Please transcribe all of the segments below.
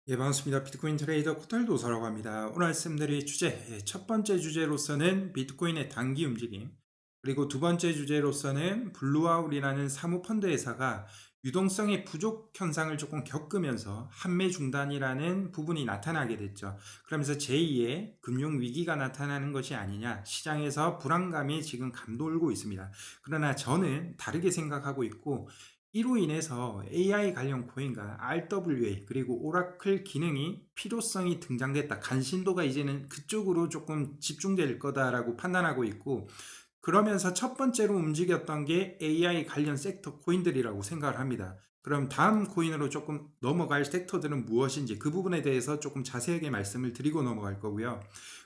예, 반갑습니다. 비트코인 트레이더 코털도서라고 합니다. 오늘 말씀드릴 주제, 첫 번째 주제로서는 비트코인의 단기 움직임, 그리고 두 번째 주제로서는 블루아울이라는 사모펀드 회사가 유동성의 부족 현상을 조금 겪으면서 판매 중단이라는 부분이 나타나게 됐죠. 그러면서 제2의 금융위기가 나타나는 것이 아니냐, 시장에서 불안감이 지금 감돌고 있습니다. 그러나 저는 다르게 생각하고 있고, 이로 인해서 AI 관련 코인과 RWA 그리고 오라클 기능이 필요성이 등장됐다. 간신도가 이제는 그쪽으로 조금 집중될 거다라고 판단하고 있고, 그러면서 첫 번째로 움직였던 게 AI 관련 섹터 코인들이라고 생각을 합니다. 그럼 다음 코인으로 조금 넘어갈 섹터들은 무엇인지 그 부분에 대해서 조금 자세하게 말씀을 드리고 넘어갈 거고요.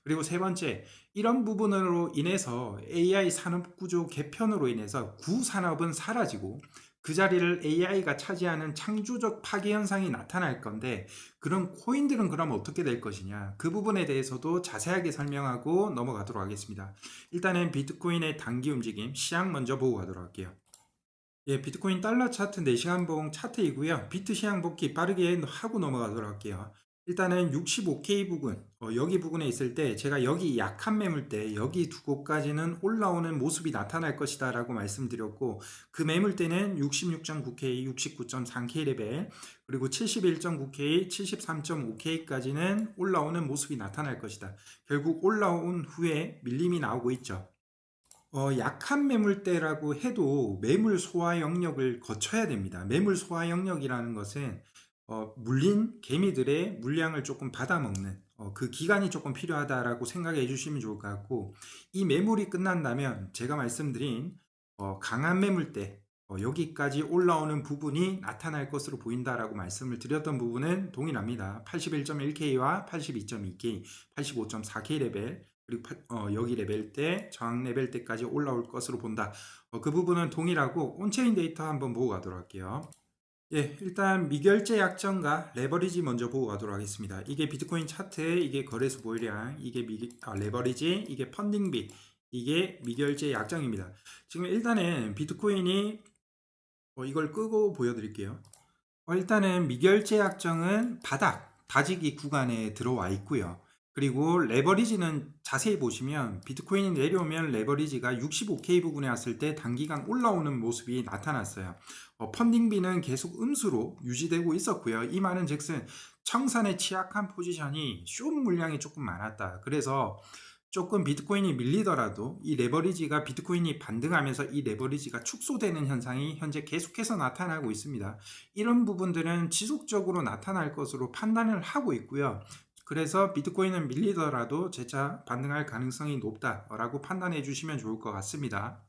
그리고 세 번째, 이런 부분으로 인해서 AI 산업 구조 개편으로 인해서 구산업은 사라지고 그 자리를 AI가 차지하는 창조적 파괴 현상이 나타날 건데, 그런 코인들은 그럼 어떻게 될 것이냐, 그 부분에 대해서도 자세하게 설명하고 넘어가도록 하겠습니다. 일단은 비트코인의 단기 움직임 시향 먼저 보고 가도록 할게요. 예, 비트코인 달러 차트 4시간 봉 차트이고요. 비트 시향 복귀 빠르게 하고 넘어가도록 할게요. 일단은 65K 부근, 여기 부근에 있을 때 제가 여기 약한 매물대 여기 두 곳까지는 올라오는 모습이 나타날 것이다 라고 말씀드렸고, 그 매물대는 66.9K, 69.3K 레벨, 그리고 71.9K, 73.5K까지는 올라오는 모습이 나타날 것이다. 결국 올라온 후에 밀림이 나오고 있죠. 약한 매물대라고 해도 매물 소화 영역을 거쳐야 됩니다. 매물 소화 영역이라는 것은 물린 개미들의 물량을 조금 받아먹는 그 기간이 조금 필요하다라고 생각해 주시면 좋을 것 같고, 이 매물이 끝난다면 제가 말씀드린 강한 매물대 여기까지 올라오는 부분이 나타날 것으로 보인다라고 말씀을 드렸던 부분은 동일합니다. 81.1K와 82.2K, 85.4K 레벨, 그리고 여기 레벨 때 저항 레벨 때까지 올라올 것으로 본다. 그 부분은 동일하고 온체인 데이터 한번 보고 가도록 할게요. 예, 일단 미결제 약정과 레버리지 먼저 보고 가도록 하겠습니다. 이게 비트코인 차트, 이게 거래소 보유량, 이게 레버리지, 이게 펀딩비, 이게 미결제 약정입니다. 지금 일단은 비트코인이 이걸 끄고 보여드릴게요. 일단은 미결제 약정은 바닥, 다지기 구간에 들어와 있고요. 그리고 레버리지는 자세히 보시면 비트코인이 내려오면 레버리지가 65K 부분에 왔을 때 단기간 올라오는 모습이 나타났어요. 펀딩비는 계속 음수로 유지되고 있었고요. 이 말은 즉슨 청산에 취약한 포지션이 숏 물량이 조금 많았다. 그래서 조금 비트코인이 밀리더라도 이 레버리지가 비트코인이 반등하면서 이 레버리지가 축소되는 현상이 현재 계속해서 나타나고 있습니다. 이런 부분들은 지속적으로 나타날 것으로 판단을 하고 있고요. 그래서 비트코인은 밀리더라도 재차 반등할 가능성이 높다라고 판단해 주시면 좋을 것 같습니다.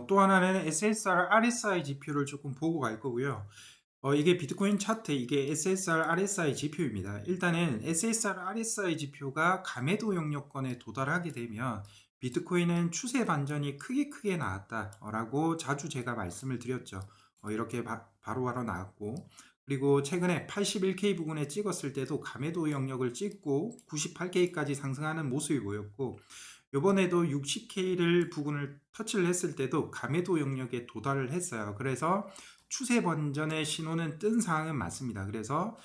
또 하나는 SSR, RSI 지표를 조금 보고 갈 거고요. 이게 비트코인 차트, 이게 SSR, RSI 지표입니다. 일단은 SSR, RSI 지표가 가매도 영역권에 도달하게 되면 비트코인은 추세 반전이 크게 나왔다라고 자주 제가 말씀을 드렸죠. 이렇게 바로바로 나왔고, 그리고 최근에 81K 부근에 찍었을 때도 가매도 영역을 찍고 98K까지 상승하는 모습이 보였고, 이번에도 60K를 부근을 터치를 했을 때도 가매도 영역에 도달을 했어요. 그래서 추세 번전의 신호는 뜬 상황은 맞습니다. 그래서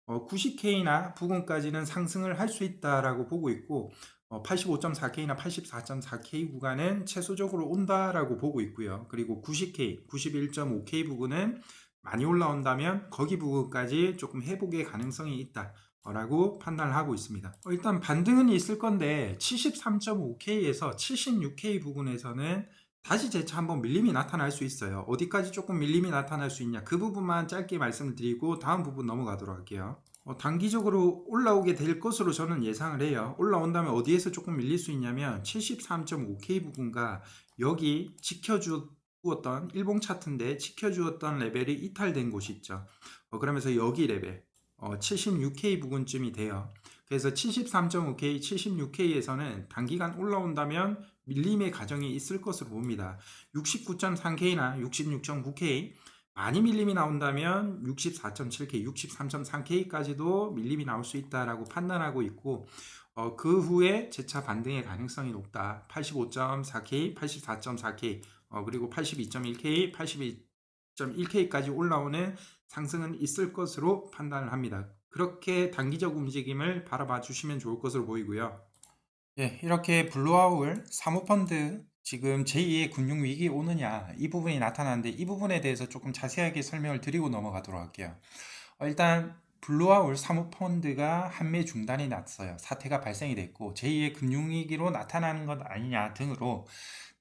90K나 부근까지는 상승을 할 수 있다라고 보고 있고, 85.4K나 84.4K 구간은 최소적으로 온다라고 보고 있고요. 그리고 90K, 91.5K 부근은 많이 올라온다면 거기 부분까지 조금 회복의 가능성이 있다 라고 판단을 하고 있습니다. 일단 반등은 있을 건데 73.5K에서 76K 부근에서는 다시 재차 한번 밀림이 나타날 수 있어요. 어디까지 조금 밀림이 나타날 수 있냐, 그 부분만 짧게 말씀드리고 다음 부분 넘어가도록 할게요. 단기적으로 올라오게 될 것으로 저는 예상을 해요. 올라온다면 어디에서 조금 밀릴 수 있냐면 73.5K 부분과 여기 지켜주었던 일봉 차트인데 지켜주었던 레벨이 이탈된 곳이 있죠. 그러면서 여기 레벨 76K 부근쯤이 돼요. 그래서 73.5K, 76K에서는 단기간 올라온다면 밀림의 가정이 있을 것으로 봅니다. 69.3K나 66.9K, 많이 밀림이 나온다면 64.7K, 63.3K까지도 밀림이 나올 수 있다라고 판단하고 있고, 그 후에 재차 반등의 가능성이 높다. 85.4K, 84.4K, 그리고 82.1K, 82.1K까지 올라오는 상승은 있을 것으로 판단을 합니다. 그렇게 단기적 움직임을 바라봐 주시면 좋을 것으로 보이고요. 예, 이렇게 블루아울 사모펀드 지금 제2의 금융위기 오느냐 이 부분이 나타나는데 이 부분에 대해서 조금 자세하게 설명을 드리고 넘어가도록 할게요. 일단 블루아울 사모펀드가 판매 중단이 났어요. 사태가 발생이 됐고 제2의 금융위기로 나타나는 것 아니냐 등으로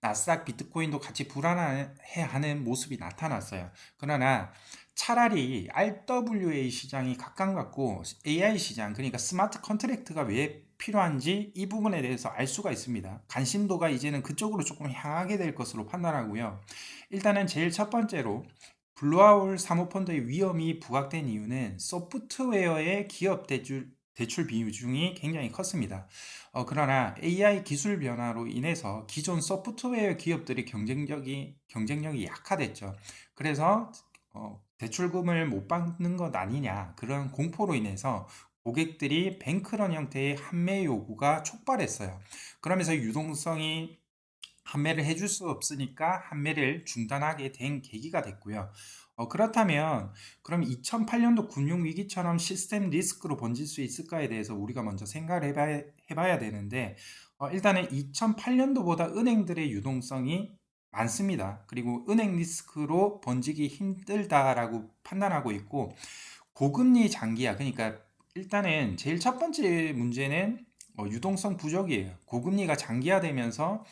나스닥 비트코인도 같이 불안해하는 모습이 나타났어요. 그러나 차라리 RWA 시장이 각광받고 AI 시장, 그러니까 스마트 컨트랙트가 왜 필요한지 이 부분에 대해서 알 수가 있습니다. 관심도가 이제는 그쪽으로 조금 향하게 될 것으로 판단하고요. 일단은 제일 첫 번째로 블루아울 사모펀드의 위험이 부각된 이유는 소프트웨어의 기업 대출 비중이 굉장히 컸습니다. 그러나 AI 기술 변화로 인해서 기존 소프트웨어 기업들이 경쟁력이 약화됐죠. 그래서 대출금을 못 받는 것 아니냐 그런 공포로 인해서 고객들이 뱅크런 형태의 환매 요구가 촉발했어요. 그러면서 유동성이 판매를 해줄 수 없으니까 판매를 중단하게 된 계기가 됐고요. 그렇다면 그럼 2008년도 금융위기처럼 시스템 리스크로 번질 수 있을까에 대해서 우리가 먼저 생각을 해봐야 되는데 일단은 2008년도보다 은행들의 유동성이 많습니다. 그리고 은행 리스크로 번지기 힘들다라고 판단하고 있고 고금리 장기화, 그러니까 일단은 제일 첫 번째 문제는 유동성 부족이에요. 고금리가 장기화되면서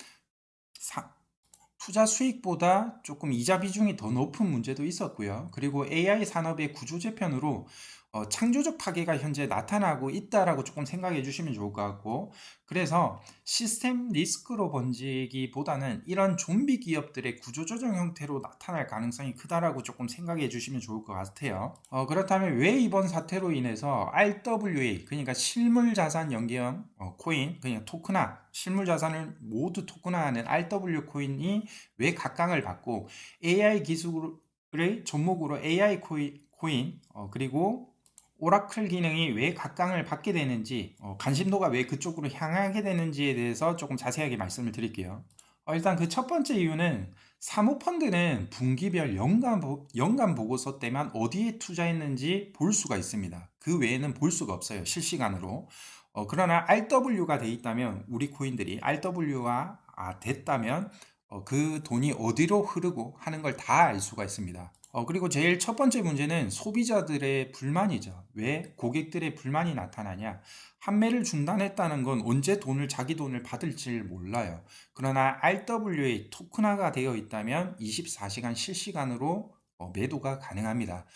투자 수익보다 조금 이자 비중이 더 높은 문제도 있었고요. 그리고 AI 산업의 구조 재편으로 창조적 파괴가 현재 나타나고 있다라고 조금 생각해 주시면 좋을 것 같고, 그래서 시스템 리스크로 번지기보다는 이런 좀비 기업들의 구조조정 형태로 나타날 가능성이 크다라고 조금 생각해 주시면 좋을 것 같아요. 그렇다면 왜 이번 사태로 인해서 RWA, 그러니까 실물자산 연계형 코인, 그냥 토크나 실물자산을 모두 토큰화하는 RW 코인이 왜 각광을 받고 AI 기술의 접목으로 AI 코인, 그리고 오라클 기능이 왜 각광을 받게 되는지, 관심도가 왜 그쪽으로 향하게 되는지에 대해서 조금 자세하게 말씀을 드릴게요. 일단 그 첫 번째 이유는 사모펀드는 분기별 연간 보고서 때만 어디에 투자했는지 볼 수가 있습니다. 그 외에는 볼 수가 없어요. 실시간으로. 그러나 RW가 돼 있다면 우리 코인들이 RW가 됐다면 그 돈이 어디로 흐르고 하는 걸 다 알 수가 있습니다. 그리고 제일 첫 번째 문제는 소비자들의 불만이죠. 왜 고객들의 불만이 나타나냐? 판매를 중단했다는 건 언제 자기 돈을 받을지 몰라요. 그러나 RWA 토큰화가 되어 있다면 24시간 실시간으로 매도가 가능합니다.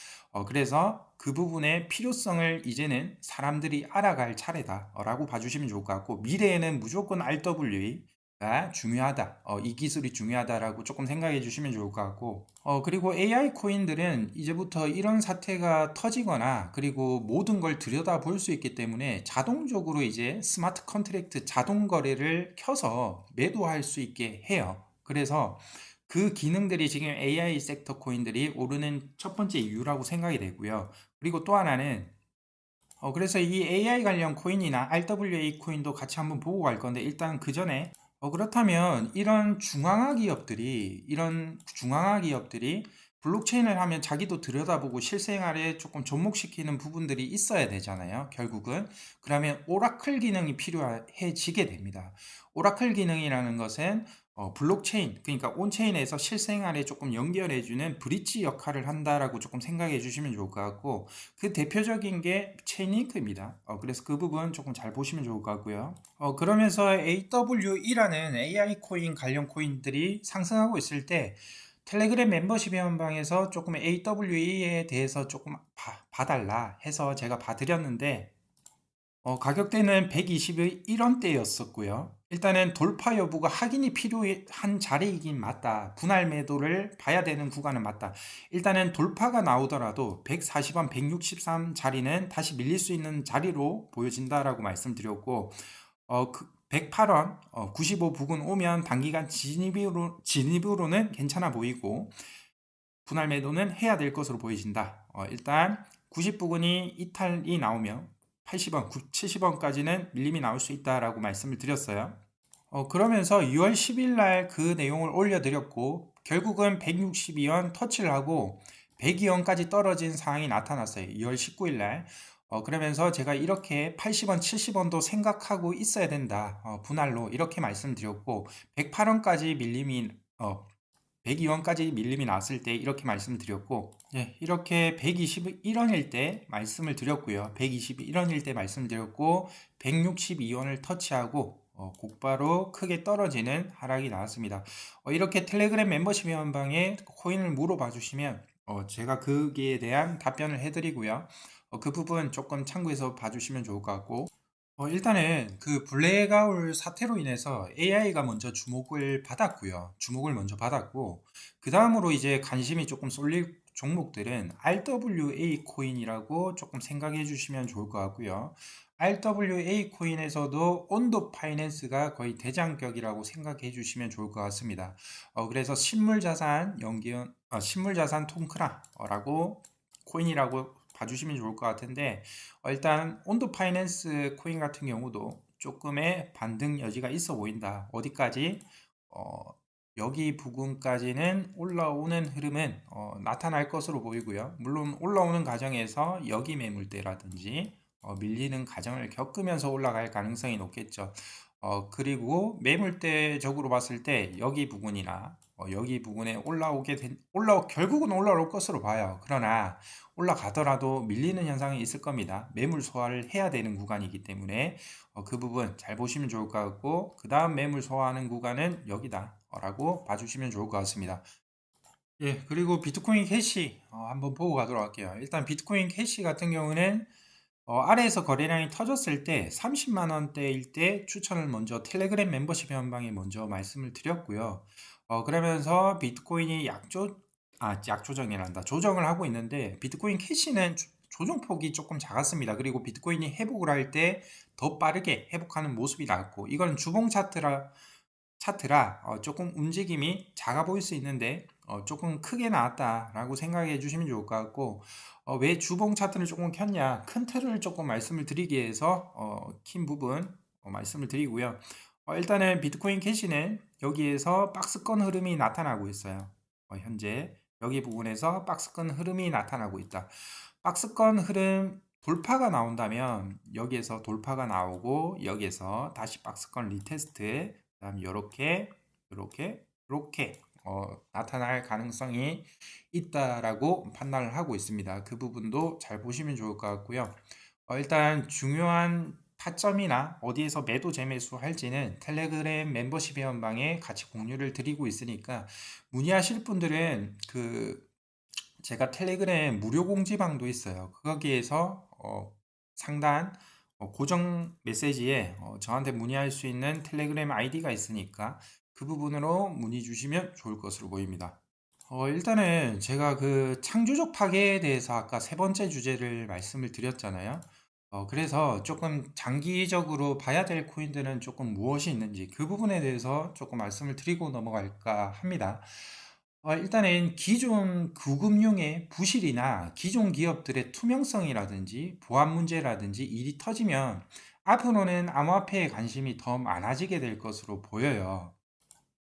그래서 그 부분의 필요성을 이제는 사람들이 알아갈 차례다라고 봐주시면 좋을 것 같고, 미래에는 무조건 RWA가 중요하다, 이 기술이 중요하다라고 조금 생각해 주시면 좋을 것 같고, 그리고 AI 코인들은 이제부터 이런 사태가 터지거나 그리고 모든 걸 들여다 볼 수 있기 때문에 자동적으로 이제 스마트 컨트랙트 자동 거래를 켜서 매도할 수 있게 해요. 그래서 그 기능들이 지금 AI 섹터 코인들이 오르는 첫 번째 이유라고 생각이 되고요. 그리고 또 하나는 그래서 이 AI 관련 코인이나 RWA 코인도 같이 한번 보고 갈 건데, 일단 그 전에 그렇다면 이런 중앙화 기업들이 블록체인을 하면 자기도 들여다보고 실생활에 조금 접목시키는 부분들이 있어야 되잖아요. 결국은 그러면 오라클 기능이 필요해지게 됩니다. 오라클 기능이라는 것은 블록체인, 그러니까 온체인에서 실생활에 조금 연결해주는 브릿지 역할을 한다라고 조금 생각해 주시면 좋을 것 같고, 그 대표적인 게 체인링크입니다. 그래서 그 부분 조금 잘 보시면 좋을 것 같고요. 그러면서 AWE라는 AI 코인 관련 코인들이 상승하고 있을 때 텔레그램 멤버십 회원방에서 조금 AWE에 대해서 조금 봐달라 해서 제가 봐드렸는데, 가격대는 121원대였었고요. 일단은 돌파 여부가 확인이 필요한 자리이긴 맞다. 분할 매도를 봐야 되는 구간은 맞다. 일단은 돌파가 나오더라도 140원, 163 자리는 다시 밀릴 수 있는 자리로 보여진다라고 말씀드렸고, 108원, 95 부근 오면 단기간 진입으로는 괜찮아 보이고, 분할 매도는 해야 될 것으로 보여진다. 일단 90 부근이 이탈이 나오면 80원, 70원까지는 밀림이 나올 수 있다라고 말씀을 드렸어요. 그러면서 6월 10일 날 그 내용을 올려드렸고, 결국은 162원 터치를 하고 102원까지 떨어진 상황이 나타났어요. 2월 19일 날. 그러면서 제가 이렇게 80원, 70원도 생각하고 있어야 된다. 분할로 이렇게 말씀드렸고 108원까지 밀림이 102원까지 밀림이 나왔을 때 이렇게 말씀드렸고, 예, 이렇게 121원일 때 말씀을 드렸고요. 121원일 때 말씀드렸고 162원을 터치하고 곧바로 크게 떨어지는 하락이 나왔습니다. 이렇게 텔레그램 멤버십 회원방에 코인을 물어봐 주시면 제가 거기에 대한 답변을 해드리고요. 그 부분 조금 참고해서 봐주시면 좋을 것 같고, 일단은 그 블랙아울 사태로 인해서 AI가 먼저 주목을 받았고요. 주목을 먼저 받았고, 그 다음으로 이제 관심이 조금 쏠릴 종목들은 RWA 코인이라고 조금 생각해 주시면 좋을 것 같고요. RWA 코인에서도 온도 파이낸스가 거의 대장격이라고 생각해 주시면 좋을 것 같습니다. 그래서 신물자산 통크라라고 코인이라고 봐주시면 좋을 것 같은데, 일단 온도 파이낸스 코인 같은 경우도 조금의 반등 여지가 있어 보인다. 어디까지? 여기 부근까지는 올라오는 흐름은 나타날 것으로 보이고요. 물론 올라오는 과정에서 여기 매물대라든지 밀리는 과정을 겪으면서 올라갈 가능성이 높겠죠. 그리고 매물대적으로 봤을 때 여기 부근이나 여기 부근에 결국은 올라올 것으로 봐요. 그러나 올라가더라도 밀리는 현상이 있을 겁니다. 매물 소화를 해야 되는 구간이기 때문에 그 부분 잘 보시면 좋을 것 같고, 그 다음 매물 소화하는 구간은 여기다 라고 봐주시면 좋을 것 같습니다. 예, 그리고 비트코인 캐시 한번 보고 가도록 할게요. 일단 비트코인 캐시 같은 경우는 아래에서 거래량이 터졌을 때 30만 원대일 때 추천을 먼저 텔레그램 멤버십 현방에 먼저 말씀을 드렸고요. 그러면서 비트코인이 약조정이란다. 조정을 하고 있는데 비트코인 캐시는 조정폭이 조금 작았습니다. 그리고 비트코인이 회복을 할 때 더 빠르게 회복하는 모습이 나왔고, 이건 주봉 차트라 조금 움직임이 작아 보일 수 있는데 조금 크게 나왔다라고 생각해 주시면 좋을 것 같고, 왜 주봉 차트를 조금 켰냐, 큰 틀을 조금 말씀을 드리기 위해서 킨 부분 말씀을 드리고요. 일단은 비트코인 캐시는 여기에서 박스권 흐름이 나타나고 있어요. 현재 여기 부분에서 박스권 흐름이 나타나고 있다. 박스권 흐름 돌파가 나온다면 여기에서 돌파가 나오고 여기에서 다시 박스권 리테스트, 그다음 요렇게 나타날 가능성이 있다라고 판단을 하고 있습니다. 그 부분도 잘 보시면 좋을 것 같고요. 일단 중요한 타점이나 어디에서 매도 재매수 할지는 텔레그램 멤버십 회원방에 같이 공유를 드리고 있으니까, 문의하실 분들은 제가 텔레그램 무료 공지방도 있어요. 거기에서 상단 고정 메시지에 저한테 문의할 수 있는 텔레그램 아이디가 있으니까 그 부분으로 문의 주시면 좋을 것으로 보입니다. 일단은 제가 그 창조적 파괴에 대해서 아까 세 번째 주제를 말씀을 드렸잖아요. 그래서 조금 장기적으로 봐야 될 코인들은 조금 무엇이 있는지 그 부분에 대해서 조금 말씀을 드리고 넘어갈까 합니다. 일단은 기존 구금융의 부실이나 기존 기업들의 투명성이라든지 보안 문제라든지 일이 터지면 앞으로는 암호화폐에 관심이 더 많아지게 될 것으로 보여요.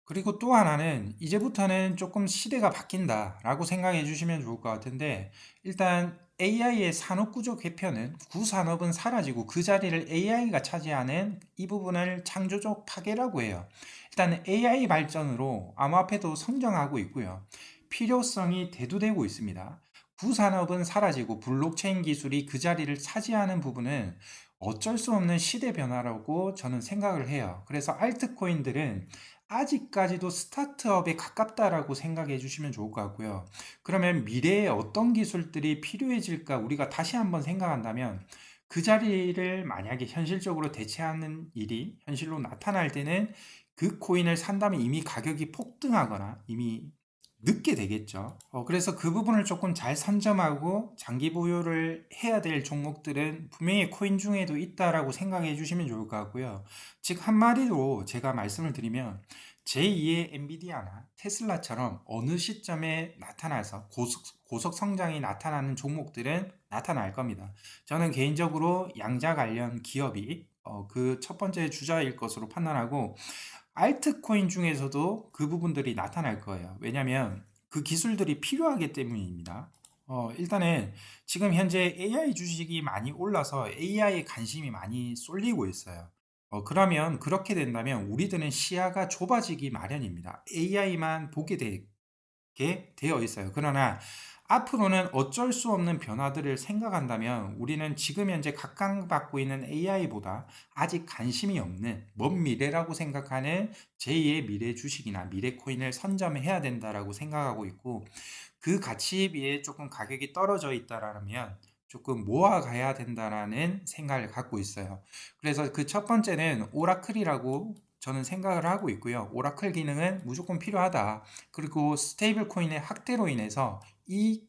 그리고 또 하나는 이제부터는 조금 시대가 바뀐다라고 생각해 주시면 좋을 것 같은데, 일단 AI의 산업구조 개편은 구산업은 사라지고 그 자리를 AI가 차지하는 이 부분을 창조적 파괴라고 해요. 일단 AI 발전으로 암호화폐도 성장하고 있고요. 필요성이 대두되고 있습니다. 구산업은 사라지고 블록체인 기술이 그 자리를 차지하는 부분은 어쩔 수 없는 시대 변화라고 저는 생각을 해요. 그래서 알트코인들은 아직까지도 스타트업에 가깝다라고 생각해 주시면 좋을 것 같고요. 그러면 미래에 어떤 기술들이 필요해질까 우리가 다시 한번 생각한다면, 그 자리를 만약에 현실적으로 대체하는 일이 현실로 나타날 때는 그 코인을 산다면 이미 가격이 폭등하거나 이미 늦게 되겠죠. 그래서 그 부분을 조금 잘 선점하고 장기 보유를 해야 될 종목들은 분명히 코인 중에도 있다라고 생각해 주시면 좋을 것 같고요. 즉 한마디로 제가 말씀을 드리면 제2의 엔비디아나 테슬라처럼 어느 시점에 나타나서 고속 성장이 나타나는 종목들은 나타날 겁니다. 저는 개인적으로 양자 관련 기업이 그 첫 번째 주자일 것으로 판단하고, 알트코인 중에서도 그 부분들이 나타날 거예요. 왜냐하면 그 기술들이 필요하기 때문입니다. 일단은 지금 현재 AI 주식이 많이 올라서 AI에 관심이 많이 쏠리고 있어요. 그러면 그렇게 된다면 우리들은 시야가 좁아지기 마련입니다. AI만 보게 게 되어 있어요. 그러나 앞으로는 어쩔 수 없는 변화들을 생각한다면 우리는 지금 현재 각광받고 있는 AI보다 아직 관심이 없는 먼 미래라고 생각하는 제2의 미래 주식이나 미래 코인을 선점해야 된다라고 생각하고 있고, 그 가치에 비해 조금 가격이 떨어져 있다라면 조금 모아가야 된다라는 생각을 갖고 있어요. 그래서 그 첫 번째는 오라클이라고 저는 생각을 하고 있고요. 오라클 기능은 무조건 필요하다. 그리고 스테이블 코인의 확대로 인해서 이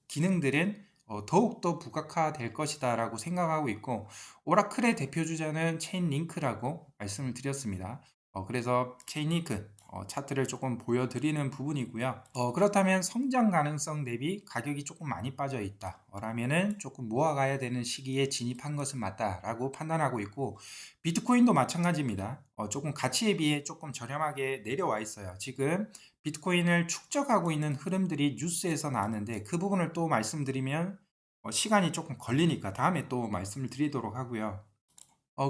기능들은 더욱더 부각화될 것이다 라고 생각하고 있고, 오라클의 대표 주자는 체인링크라고 말씀을 드렸습니다. 그래서 체인링크 차트를 조금 보여드리는 부분이고요. 그렇다면 성장 가능성 대비 가격이 조금 많이 빠져 있다 라면은 조금 모아가야 되는 시기에 진입한 것은 맞다라고 판단하고 있고, 비트코인도 마찬가지입니다. 조금 가치에 비해 조금 저렴하게 내려와 있어요. 지금 비트코인을 축적하고 있는 흐름들이 뉴스에서 나왔는데 그 부분을 또 말씀드리면 시간이 조금 걸리니까 다음에 또 말씀을 드리도록 하고요.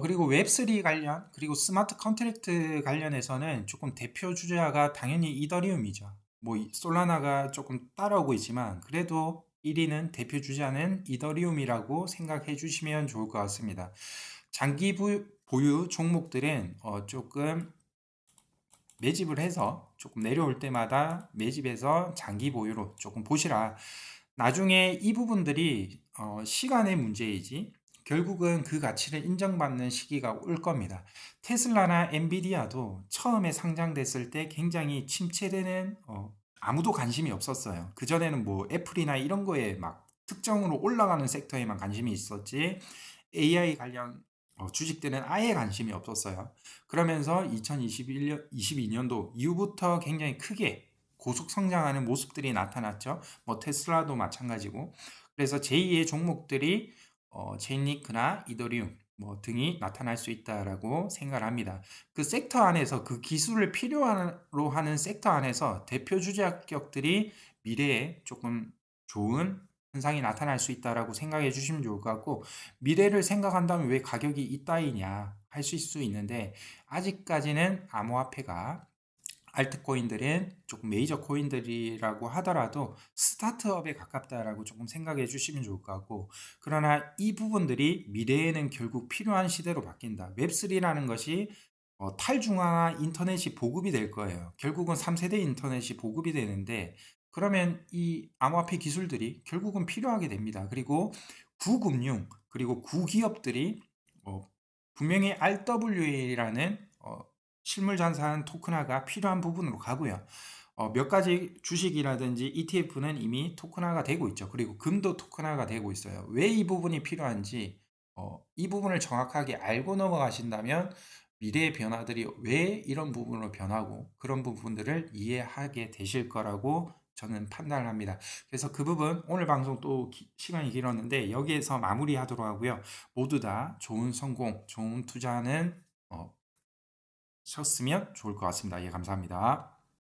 그리고 웹3 관련, 그리고 스마트 컨트랙트 관련해서는 조금 대표 주자가 당연히 이더리움이죠. 뭐 솔라나가 조금 따라오고 있지만 그래도 1위는 대표 주자는 이더리움이라고 생각해 주시면 좋을 것 같습니다. 장기 보유 종목들은 조금 매집을 해서 조금 내려올 때마다 매집해서 장기 보유로 조금 보시라. 나중에 이 부분들이 시간의 문제이지 결국은 그 가치를 인정받는 시기가 올 겁니다. 테슬라나 엔비디아도 처음에 상장됐을 때 굉장히 침체되는 아무도 관심이 없었어요. 그전에는 뭐 애플이나 이런 거에 막 특정으로 올라가는 섹터에만 관심이 있었지 AI 관련 주식들은 아예 관심이 없었어요. 그러면서 2021년, 22년도 이후부터 굉장히 크게 고속 성장하는 모습들이 나타났죠. 뭐 테슬라도 마찬가지고. 그래서 제2의 종목들이 체인리크나 이더리움 뭐 등이 나타날 수 있다라고 생각을 합니다. 그 섹터 안에서 그 기술을 필요로 하는 섹터 안에서 대표 주작격들이 미래에 조금 좋은 현상이 나타날 수 있다라고 생각해 주시면 좋을 것 같고, 미래를 생각한다면 왜 가격이 이따이냐 하실 수 있는데 아직까지는 암호화폐가 알트코인들은 조금 메이저 코인들이라고 하더라도 스타트업에 가깝다라고 조금 생각해 주시면 좋을 것 같고, 그러나 이 부분들이 미래에는 결국 필요한 시대로 바뀐다. 웹3라는 것이 탈중앙화 인터넷이 보급이 될 거예요. 결국은 3세대 인터넷이 보급이 되는데 그러면 이 암호화폐 기술들이 결국은 필요하게 됩니다. 그리고 구금융 그리고 구기업들이 분명히 RWA라는 실물 잔산 토큰화가 필요한 부분으로 가고요. 몇 가지 주식이라든지 ETF는 이미 토큰화가 되고 있죠. 그리고 금도 토큰화가 되고 있어요. 왜 이 부분이 필요한지 이 부분을 정확하게 알고 넘어가신다면 미래의 변화들이 왜 이런 부분으로 변하고 그런 부분들을 이해하게 되실 거라고 저는 판단을 합니다. 그래서 그 부분 오늘 방송 또 시간이 길었는데 여기에서 마무리하도록 하고요. 모두 다 좋은 성공, 좋은 투자는 셨으면 좋을 것 같습니다. 예, 감사합니다.